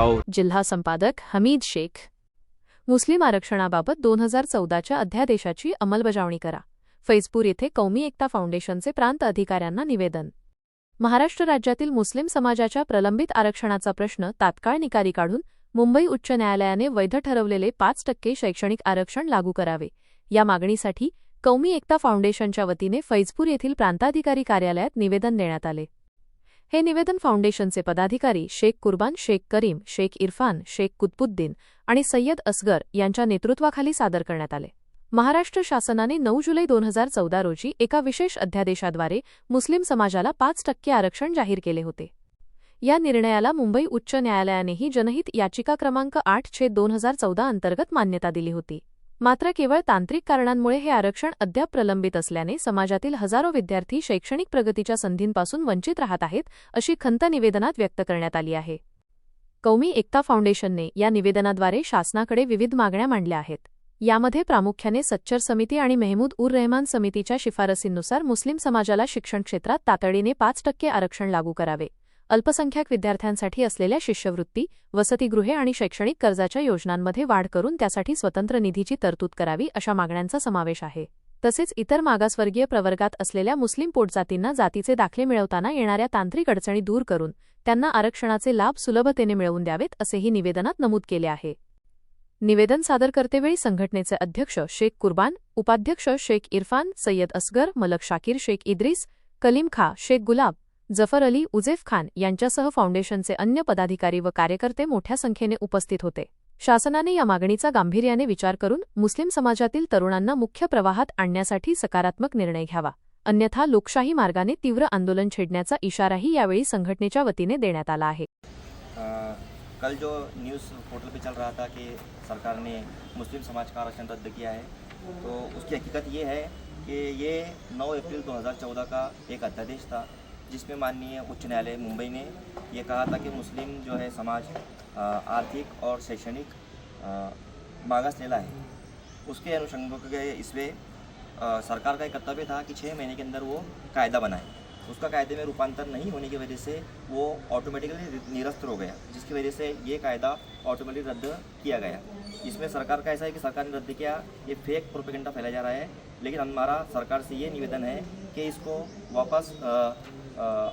और जिल्हा संपादक हमीद शेख। मुस्लिम आरक्षणाबाबत 2014च्या अध्यादेशाची अंमलबजावणी करा। फैजपूर येथे कौमी एकता फाउंडेशनचे प्रांत अधिकाऱ्यांना निवेदन। महाराष्ट्र राज्यातील मुस्लिम समाजाच्या प्रलंबित आरक्षणाचा प्रश्न तात्काळ निकाली काढून मुंबई उच्च न्यायालयाने वैध ठरवलेले 5% शैक्षणिक आरक्षण लागू करावे, या मागणीसाठी कौमी एकता फाउंडेशनच्या वतीने फैजपूर येथील प्रांताधिकारी कार्यालयात निवेदन देण्यात आले। हे निवेदन फाउंडेशनचे पदाधिकारी शेख कुर्बान, शेख करीम, शेख इरफान, शेख कुतुबुद्दीन आणि सय्यद असगर यांच्या नेतृत्वाखाली सादर करण्यात आले। महाराष्ट्र शासनाने 9 जुलै 2014 रोजी एका विशेष अध्यादेशाद्वारे मुस्लिम समाजाला 5% आरक्षण जाहीर केले होते। या निर्णयाला मुंबई उच्च न्यायालयानेही जनहित याचिका क्रमांक 8/2014 अंतर्गत मान्यता दिली होती। मात्र केवळ तांत्रिक कारणांमुळे हे आरक्षण अद्याप प्रलंबित असल्याने समाजातील हजारो विद्यार्थी शैक्षणिक प्रगतीच्या संधींपासून वंचित राहत आहेत, अशी खंत निवेदनात व्यक्त करण्यात आली आहे। कौमी एकता फाउंडेशनने या निवेदनाद्वारे शासनाकडे विविध मागण्या मांडल्या आहेत। यामध्ये प्रामुख्याने सच्चर समिती आणि मेहमूद उर रहमान समितीच्या शिफारसींनुसार मुस्लिम समाजाला शिक्षण क्षेत्रात तातडीने 5% आरक्षण लागू करावे, अल्पसंख्याक विद्यार्थ्यांसाठी असलेल्या शिष्यवृत्ती, वसतिगृहे आणि शैक्षणिक कर्जाच्या योजनांमध्ये वाढ करून त्यासाठी स्वतंत्र निधीची तरतूद करावी, अशा मागण्यांचा समावेश आहे। तसेच इतर मागासवर्गीय प्रवर्गात असलेल्या मुस्लिम पोटजातींना जातीचे दाखले मिळवताना येणाऱ्या तांत्रिक अडचणी दूर करून त्यांना आरक्षणाचे लाभ सुलभतेने मिळवून द्यावेत, असेही निवेदनात नमूद केले आहे। निवेदन सादर करतेवेळी संघटनेचे अध्यक्ष शेख कुर्बान, उपाध्यक्ष शेख इरफान, सय्यद असगर, मलक शाकीर, शेख इद्रिस, कलीम खा, शेख गुलाब, जफर अली, उजेफ खान यांच्यासह फाउंडेशनचे अन्य पदाधिकारी व कार्यकर्ते मोठ्या संख्येने उपस्थित होते। शासनाने या मागणीचा गांभीर्याने विचार करून मुस्लिम समाजातील तरुणांना मुख्य प्रवाहात आणण्यासाठी सकारात्मक निर्णय घ्यावा, अन्यथा लोकशाही मार्गाने तीव्र आंदोलन छेडण्याचा इशाराही यावेळी संघटनेच्या वतीने देण्यात आला आहे। कल जो न्यूज़ पोर्टल पे चल रहा था कि सरकार ने मुस्लिम समाज का आरक्षण रद्द किया है, तो उसकी हकीकत ये है कि ये 9 अप्रैल 2014 का एक अध्यादेश था, जिसमें माननीय उच्च न्यायालय मुंबई ने ये कहा था कि मुस्लिम जो है समाज आर्थिक और शैक्षणिक मागासलेला है। उसके अनुषंग के इसमें सरकार का एक कर्तव्य था कि 6 महीने के अंदर वो कायदा बनाए। उसका कायदे में रूपांतर नहीं होने की वजह से वो ऑटोमेटिकली निरस्त हो गया, जिसकी वजह से ये कायदा ऑटोमेटिक रद्द किया गया। इसमें सरकार का ऐसा है कि सरकार ने रद्द किया, ये फेक प्रोपेगेंडा फैलाया जा रहा है। लेकिन हमारा सरकार से ये निवेदन है कि इसको वापस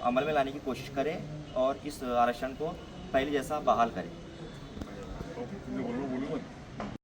अमल में लाने की कोशिश करें और इस आरक्षण को पहले जैसा बहाल करें।